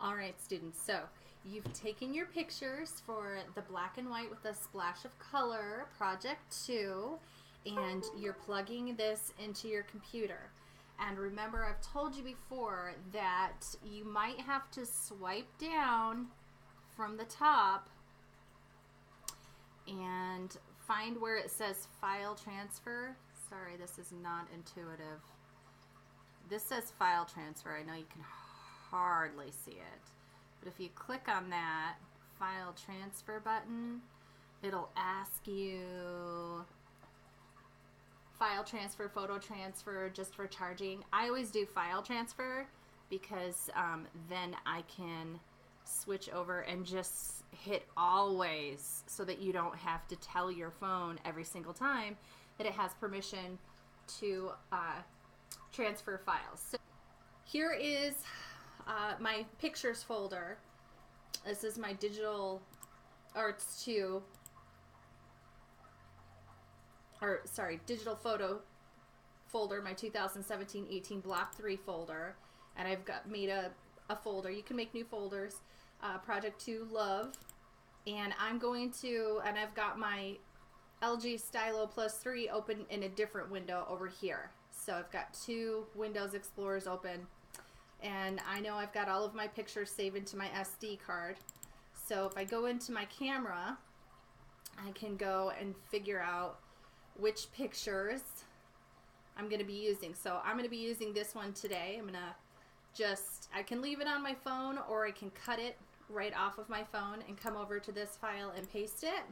All right, students, so you've taken your pictures for the black and white with a splash of color, project 2, and you're plugging this into your computer. And remember, I've told you before that you might have to swipe down from the top and find where it says file transfer. Sorry, this is not intuitive. This says file transfer. I know you can hardly see it, but if you click on that file transfer button, it'll ask you file transfer, photo transfer, just for charging. I always do file transfer because then I can switch over and just hit always, so that you don't have to tell your phone every single time that it has permission to transfer files. So here is my pictures folder. This is my digital arts 2, or sorry, digital photo folder, my 2017-18 block 3 folder, and I've got made a folder. You can make new folders, project 2 love, and I'm going to, and I've got my LG Stylo Plus 3 open in a different window over here. So I've got 2 Windows Explorers open, and I know I've got all of my pictures saved into my SD card. So if I go into my camera, I can go and figure out which pictures I'm going to be using. So I'm going to be using this one today. I'm going to I can leave it on my phone, or I can cut it right off of my phone and come over to this file and paste it.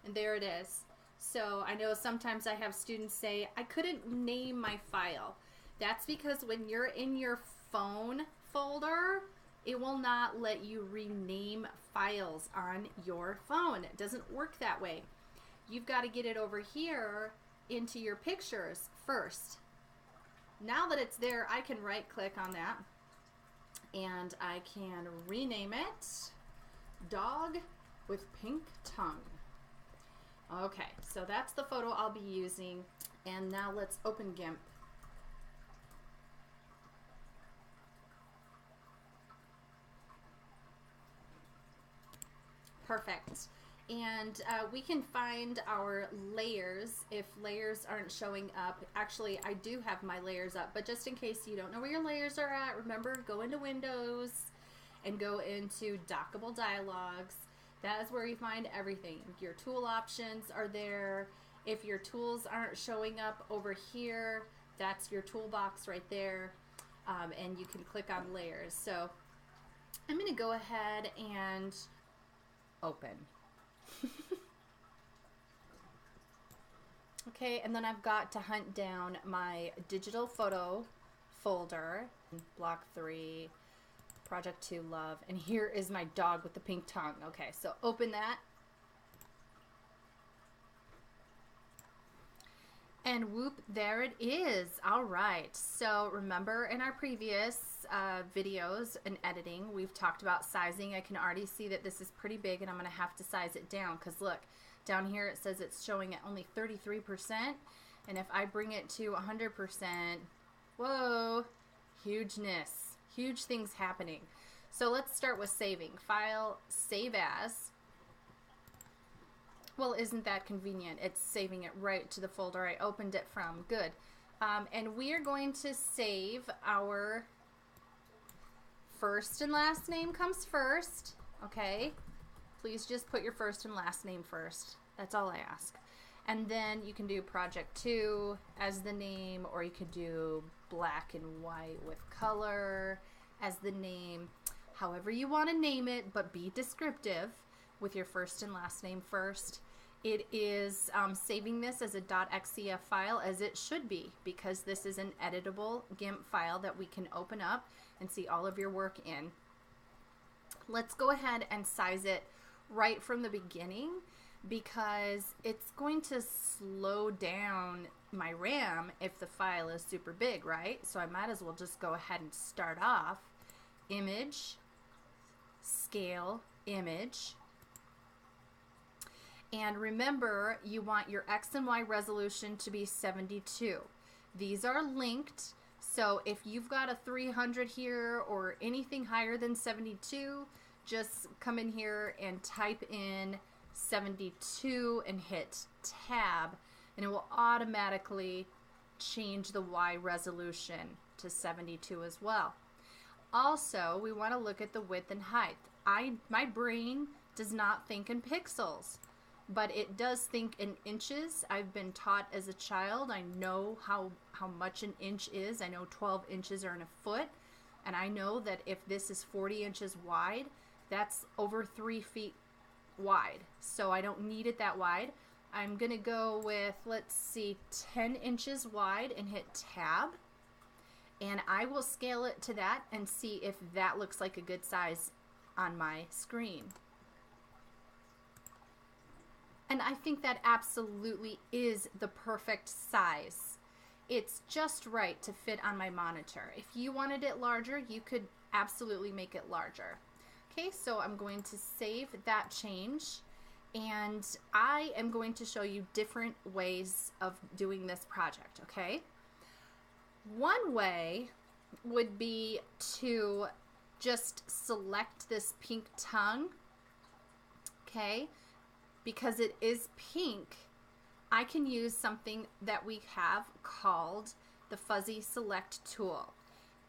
And there it is. So I know sometimes I have students say, I couldn't name my file. That's because when you're in your phone folder, it will not let you rename files on your phone. It doesn't work that way. You've got to get it over here into your pictures first. Now that it's there, I can right click on that and I can rename it Dog with Pink Tongue. Okay, so that's the photo I'll be using, and now let's open GIMP. Perfect. And we can find our layers if layers aren't showing up. Actually, I do have my layers up, but just in case you don't know where your layers are at, remember, go into Windows and go into Dockable Dialogues. That is where you find everything. Your tool options are there. If your tools aren't showing up over here, that's your toolbox right there, and you can click on layers. So I'm going to go ahead and open. Okay, and then I've got to hunt down my digital photo folder, block 3, project 2 love, and here is my dog with the pink tongue. Okay, so open that, and whoop, there it is. All right, so remember in our previous videos and editing, we've talked about sizing. I can already see that this is pretty big, and I'm going to have to size it down, because look, down here it says it's showing at only 33%, and if I bring it to 100%, whoa, hugeness, huge things happening. So let's start with saving. File, save as. Well, isn't that convenient? It's saving it right to the folder I opened it from. Good. And we are going to save our first and last name comes first. Okay. Please just put your first and last name first. That's all I ask. And then you can do project 2 as the name, or you could do black and white with color as the name. However you want to name it, but be descriptive with your first and last name first. It is saving this as a .xcf file, as it should be, because this is an editable GIMP file that we can open up and see all of your work in. Let's go ahead and size it right from the beginning, because it's going to slow down my RAM if the file is super big, right? So I might as well just go ahead and start off. Image, scale, image. And remember, you want your X and Y resolution to be 72. These are linked, So if you've got a 300 here or anything higher than 72, just come in here and type in 72 and hit tab, and it will automatically change the Y resolution to 72 as well. Also, we want to look at the width and height. My brain does not think in pixels, but it does think in inches. I've been taught as a child. I know how much an inch is. I know 12 inches are in a foot, and I know that if this is 40 inches wide, that's over 3 feet wide. So I don't need it that wide. I'm going to go with, let's see, 10 inches wide and hit tab. And I will scale it to that and see if that looks like a good size on my screen. And I think that absolutely is the perfect size. It's just right to fit on my monitor. If you wanted it larger, you could absolutely make it larger. Okay, so I'm going to save that change, and I am going to show you different ways of doing this project, okay? One way would be to just select this pink tongue, okay? Because it is pink, I can use something that we have called the Fuzzy Select tool.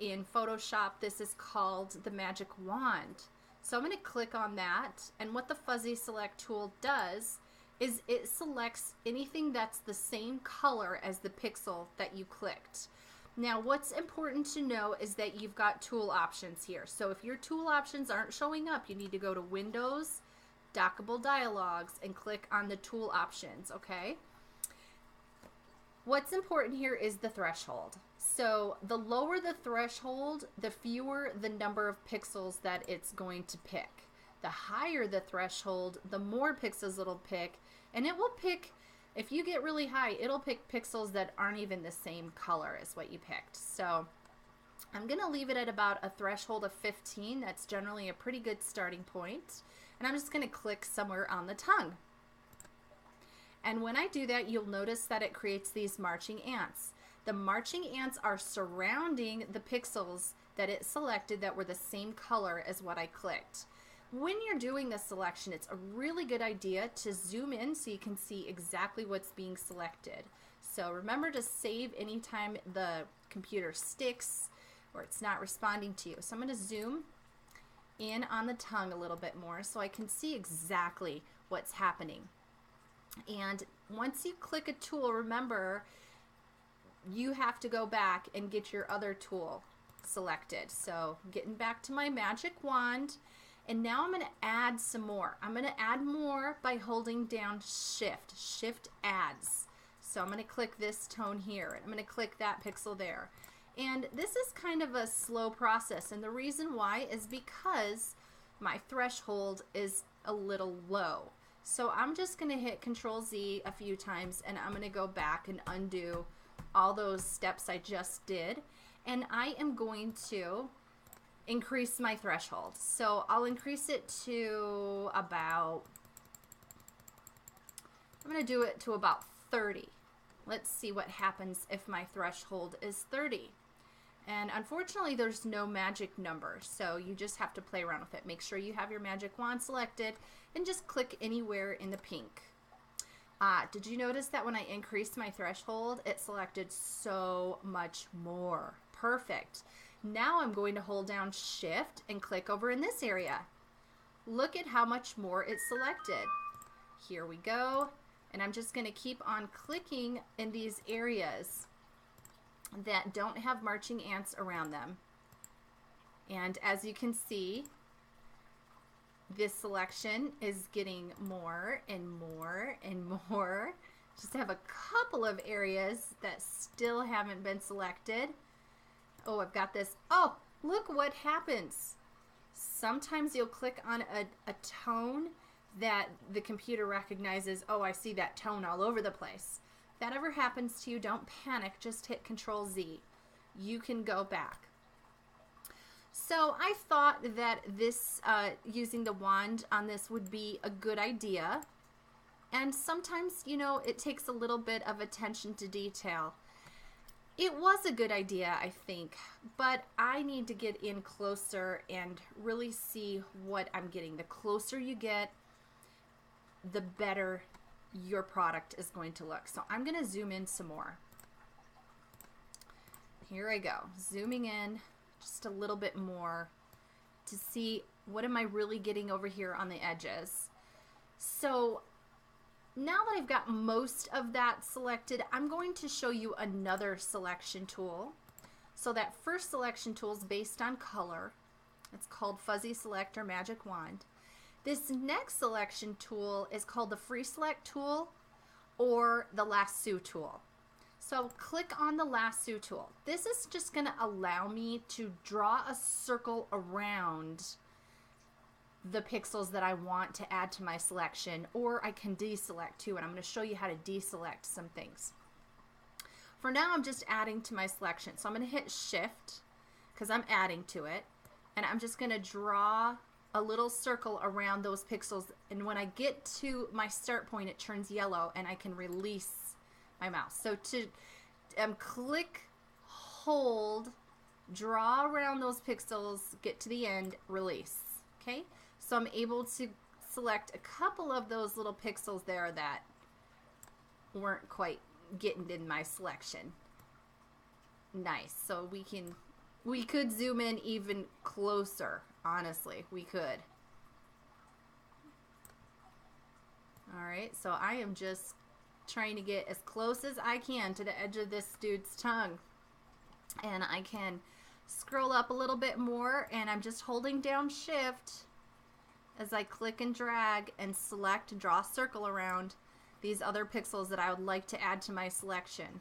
In Photoshop, this is called the Magic Wand. So I'm going to click on that, and what the Fuzzy Select tool does is it selects anything that's the same color as the pixel that you clicked. Now, what's important to know is that you've got tool options here. So if your tool options aren't showing up, you need to go to Windows, Dockable Dialogues, and click on the tool options, okay? What's important here is the threshold. So the lower the threshold, the fewer the number of pixels that it's going to pick. The higher the threshold, the more pixels it'll pick, and it will pick, if you get really high, it'll pick pixels that aren't even the same color as what you picked. So I'm going to leave it at about a threshold of 15. That's generally a pretty good starting point. And I'm just going to click somewhere on the tongue. And when I do that, you'll notice that it creates these marching ants. The marching ants are surrounding the pixels that it selected that were the same color as what I clicked. When you're doing this selection, it's a really good idea to zoom in so you can see exactly what's being selected. So remember to save anytime the computer sticks or it's not responding to you. So I'm going to zoom in on the tongue a little bit more so I can see exactly what's happening. And once you click a tool, remember you have to go back and get your other tool selected. So getting back to my magic wand, and now I'm going to add some more. I'm going to add more by holding down Shift adds. So I'm going to click this tone here, and I'm going to click that pixel there. And this is kind of a slow process, and the reason why is because my threshold is a little low. So I'm just going to hit Control Z a few times, and I'm going to go back and undo all those steps I just did, and I am going to increase my threshold. So I'll increase it to about, I'm going to do it to about 30. Let's see what happens if my threshold is 30. And unfortunately, there's no magic number, so you just have to play around with it. Make sure you have your magic wand selected and just click anywhere in the pink. Did you notice that when I increased my threshold, it selected so much more? Perfect. Now I'm going to hold down Shift and click over in this area. Look at how much more it selected. Here we go. And I'm just going to keep on clicking in these areas that don't have marching ants around them. And as you can see, this selection is getting more and more and more. Just have a couple of areas that still haven't been selected. Oh, I've got this. Oh, look what happens. Sometimes you'll click on a tone that the computer recognizes. Oh, I see that tone all over the place. If that ever happens to you, don't panic. Just hit Control Z. You can go back. So I thought that this, using the wand on this would be a good idea. And sometimes, you know, it takes a little bit of attention to detail. It was a good idea, I think, but I need to get in closer and really see what I'm getting. The closer you get, the better your product is going to look. So I'm going to zoom in some more. Here I go, zooming in just a little bit more to see what am I really getting over here on the edges. So now that I've got most of that selected, I'm going to show you another selection tool. So that first selection tool is based on color. It's called Fuzzy Select or Magic Wand. This next selection tool is called the Free Select tool or the Lasso tool. So click on the Lasso tool. This is just going to allow me to draw a circle around the pixels that I want to add to my selection, or I can deselect too, and I'm going to show you how to deselect some things. For now, I'm just adding to my selection. So I'm going to hit Shift because I'm adding to it, and I'm just going to draw a little circle around those pixels, and when I get to my start point, it turns yellow and I can release my mouse. So to click, hold, draw around those pixels, get to the end, release. Okay, so I'm able to select a couple of those little pixels there that weren't quite getting in my selection. Nice. So we could zoom in even closer. Honestly, we could. All right, so I am just trying to get as close as I can to the edge of this dude's tongue, and I can scroll up a little bit more, and I'm just holding down Shift as I click and drag and select and draw a circle around these other pixels that I would like to add to my selection.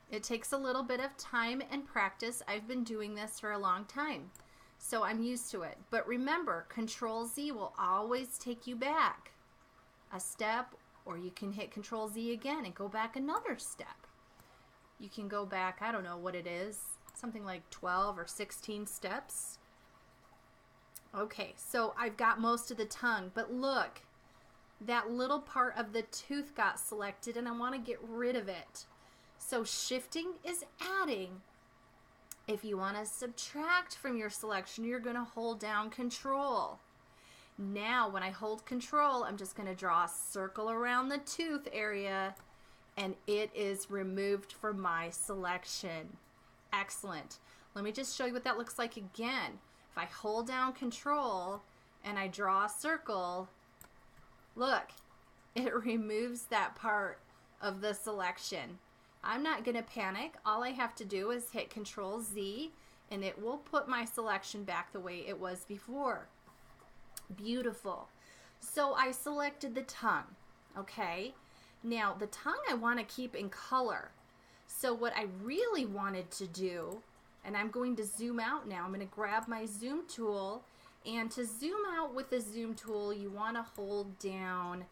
It takes a little bit of time and practice. I've been doing this for a long time, so I'm used to it. But remember, Control Z will always take you back a step, or you can hit Control Z again and go back another step. You can go back, I don't know what it is, something like 12 or 16 steps. Okay, so I've got most of the tongue, but look, that little part of the tooth got selected and I want to get rid of it. So shifting is adding. If you want to subtract from your selection, you're going to hold down Control. Now, when I hold Control, I'm just going to draw a circle around the tooth area, and it is removed from my selection. Excellent. Let me just show you what that looks like again. If I hold down Control and I draw a circle, look, it removes that part of the selection. I'm not going to panic. All I have to do is hit Control Z, and it will put my selection back the way it was before. Beautiful. So I selected the tongue. Okay. Now the tongue I want to keep in color. So what I really wanted to do, and I'm going to zoom out now. I'm going to grab my zoom tool, and to zoom out with the zoom tool, you want to hold down,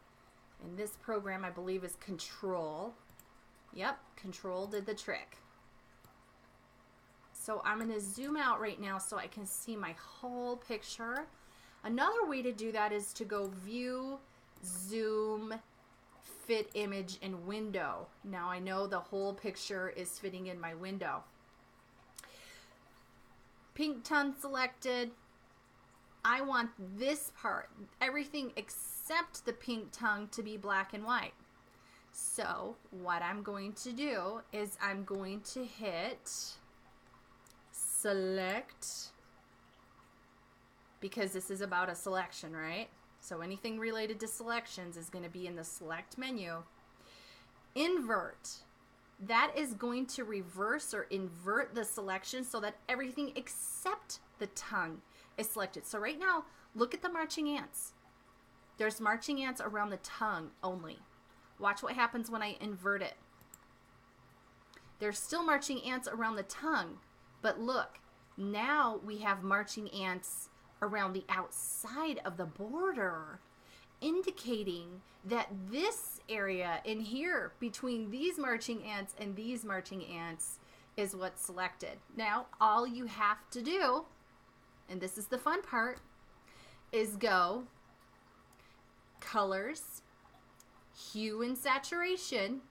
in this program I believe is Control. Yep, Control did the trick. So I'm going to zoom out right now so I can see my whole picture. Another way to do that is to go View, Zoom, Fit Image, and Window. Now I know the whole picture is fitting in my window. Pink tongue selected. I want this part, everything except the pink tongue, to be black and white. So what I'm going to do is I'm going to hit Select, because this is about a selection, right? So anything related to selections is going to be in the Select menu. Invert. That is going to reverse or invert the selection so that everything except the tongue is selected. So right now, look at the marching ants. There's marching ants around the tongue only. Watch what happens when I invert it. There's still marching ants around the tongue, but look, now we have marching ants around the outside of the border, indicating that this area in here between these marching ants and these marching ants is what's selected. Now, all you have to do, and this is the fun part, is go Colors, hue and saturation,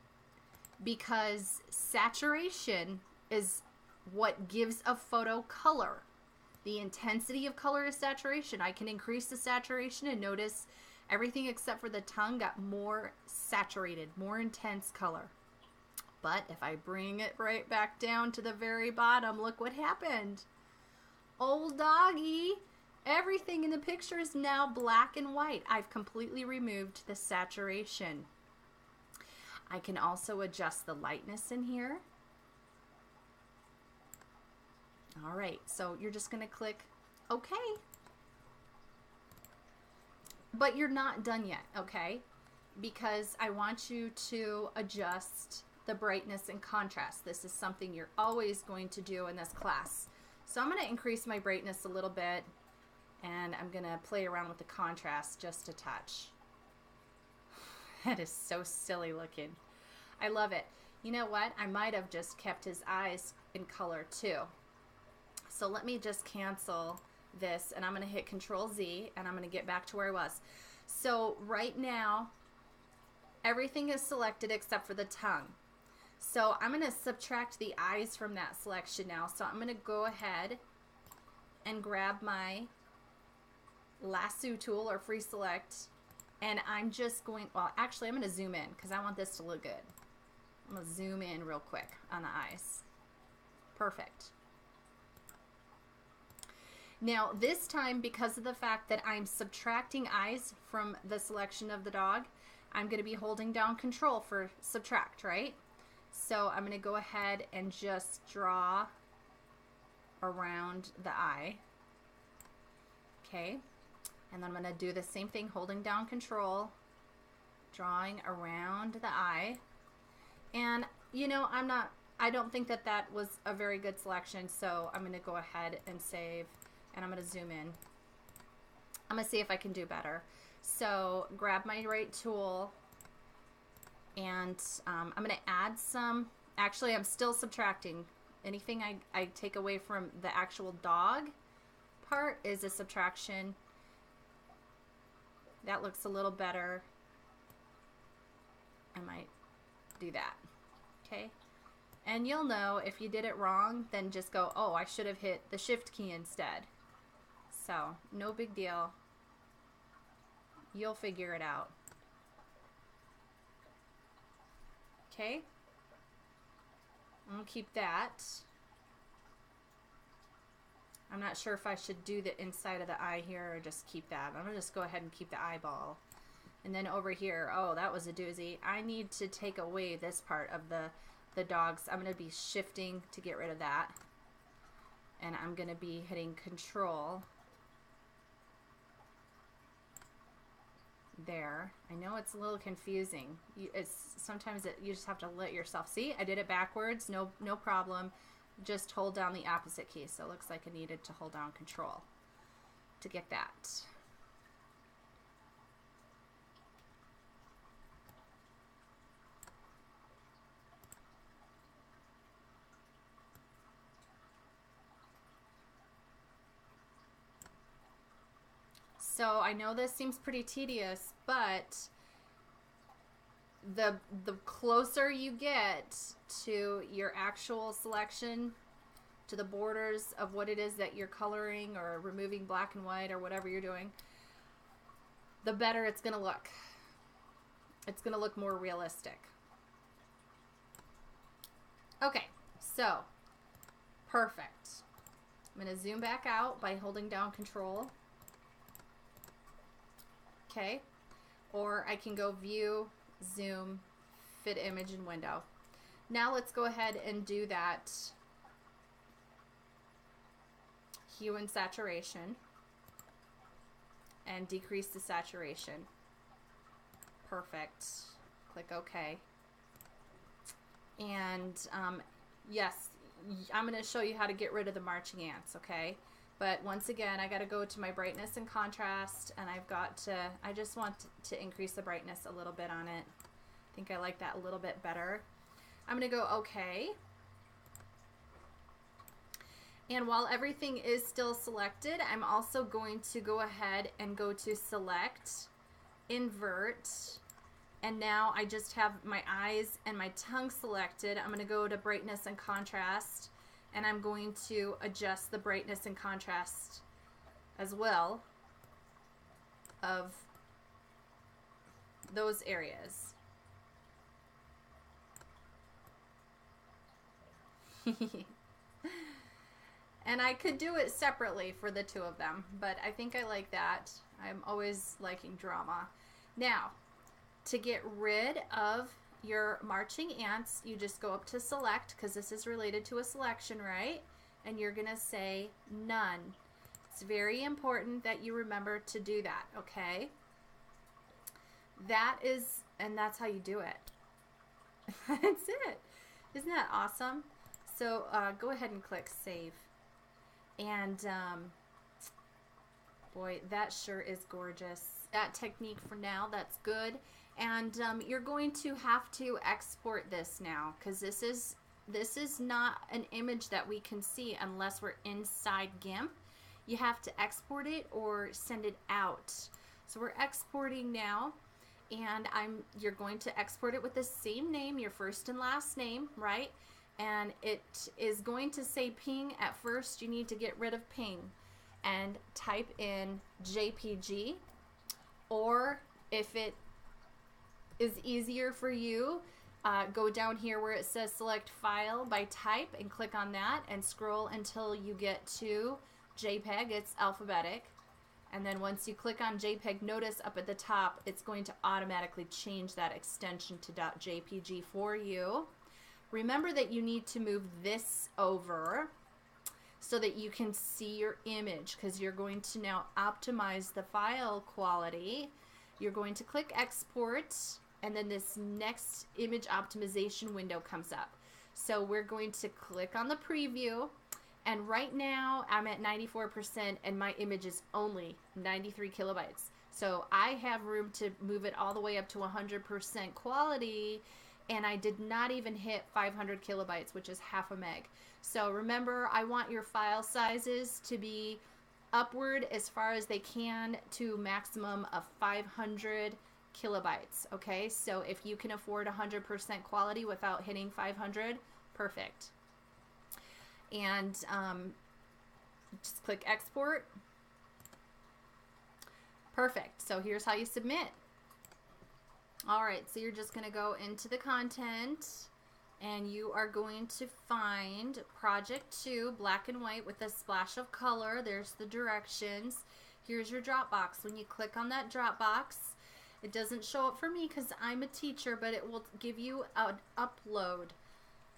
because saturation is what gives a photo color. The intensity of color is saturation. I can increase the saturation and notice everything except for the tongue got more saturated, more intense color. But if I bring it right back down to the very bottom, look what happened. Old doggy, everything in the picture is now black and white. I've completely removed the saturation. I can also adjust the lightness in here. All right, so you're just going to click OK. But you're not done yet, okay? Because I want you to adjust the brightness and contrast. This is something you're always going to do in this class. So I'm going to increase my brightness a little bit, and I'm going to play around with the contrast just a touch. That is so silly looking. I love it. You know what? I might have just kept his eyes in color too. So let me just cancel this, and I'm going to hit Control Z, and I'm going to get back to where I was. So right now, everything is selected except for the tongue. So I'm going to subtract the eyes from that selection now. So I'm going to go ahead and grab my lasso tool or free select, and I'm just going, well, actually I'm going to zoom in because I want this to look good. I'm going to zoom in real quick on the eyes. Perfect. Now this time, because of the fact that I'm subtracting eyes from the selection of the dog, I'm going to be holding down Control for subtract, right? So I'm going to go ahead and just draw around the eye. Okay. And then I'm going to do the same thing, holding down Control, drawing around the eye. And, you know, I don't think that that was a very good selection, so I'm going to go ahead and save. And I'm going to zoom in. I'm going to see if I can do better. So grab my right tool, and I'm going to add some. Actually, I'm still subtracting. Anything I take away from the actual dog part is a subtraction. That looks a little better. I might do that. Okay. And you'll know if you did it wrong, then just go, oh, I should have hit the Shift key instead. So, no big deal. You'll figure it out. Okay. I'm going to keep that. I'm not sure if I should do the inside of the eye here or just keep that. I'm going to just go ahead and keep the eyeball. And then over here, oh, that was a doozy. I need to take away this part of the dogs. I'm going to be shifting to get rid of that. And I'm going to be hitting Control. There. I know it's a little confusing. Sometimes you just have to let yourself see. I did it backwards. No problem. Just hold down the opposite key. So it looks like I needed to hold down Control to get that. So I know this seems pretty tedious, but the closer you get to your actual selection, to the borders of what it is that you're coloring or removing black and white or whatever you're doing, the better it's going to look. It's going to look more realistic. Okay, so perfect. I'm going to zoom back out by holding down Control. Okay, or I can go View, Zoom, Fit Image, and Window. Now let's go ahead and do that hue and saturation and decrease the saturation. Perfect. Click OK. And yes, I'm going to show you how to get rid of the marching ants, okay? But once again, I got to go to my brightness and contrast, and I just want to increase the brightness a little bit on it. I think I like that a little bit better. I'm going to go OK. And while everything is still selected, I'm also going to go ahead and go to Select, Invert, And now I just have my eyes and my tongue selected. I'm going to go to brightness and contrast, and I'm going to adjust the brightness and contrast as well of those areas. And I could do it separately for the two of them, but I think I like that. I'm always liking drama. Now, to get rid of your marching ants, you just go up to select, because this is related to a selection, right? And you're going to say none. It's very important that you remember to do that, okay? That is, and that's how you do it. That's it. Isn't that awesome? So go ahead and click save. And boy, that sure is gorgeous. That technique for now, that's good. And you're going to have to export this now, because this is not an image that we can see unless we're inside GIMP. You have to export it or send it out. So we're exporting now, and you're going to export it with the same name, your first and last name, right? And it is going to say ping. At first, you need to get rid of ping and type in JPG, or if it is easier for you, go down here where it says select file by type and click on that and scroll until you get to JPEG. It's alphabetic. And then once you click on JPEG, notice up at the top, it's going to automatically change that extension to .jpg for you. Remember that you need to move this over so that you can see your image, because you're going to now optimize the file quality. You're going to click export, and then this next image optimization window comes up. So we're going to click on the preview, and right now I'm at 94% and my image is only 93 kilobytes. So I have room to move it all the way up to 100% quality, and I did not even hit 500 kilobytes, which is half a meg. So remember, I want your file sizes to be upward as far as they can to maximum of 500 kilobytes. Okay, so if you can afford 100% quality without hitting 500, perfect. And just click export. Perfect. So here's how you submit. All right, so you're just going to go into the content, and you are going to find project 2, black and white with a splash of color. There's the directions. Here's your Dropbox. When you click on that Dropbox, it doesn't show up for me because I'm a teacher, but it will give you an upload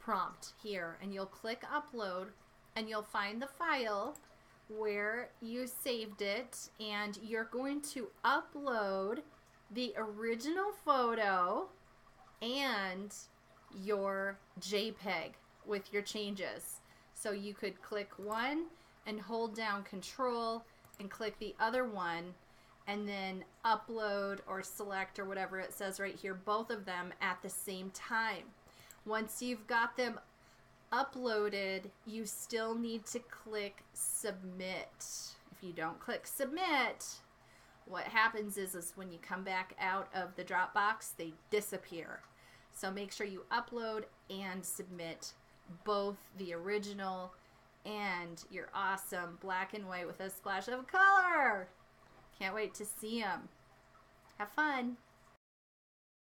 prompt here, and you'll click upload, and you'll find the file where you saved it, and you're going to upload the original photo and your JPEG with your changes. So you could click one and hold down Control and click the other one, and then upload or select or whatever it says right here, both of them at the same time. Once you've got them uploaded, you still need to click submit. If you don't click submit, what happens is when you come back out of the Dropbox, they disappear. So make sure you upload and submit both the original and your awesome black and white with a splash of color. Can't wait to see them. Have fun.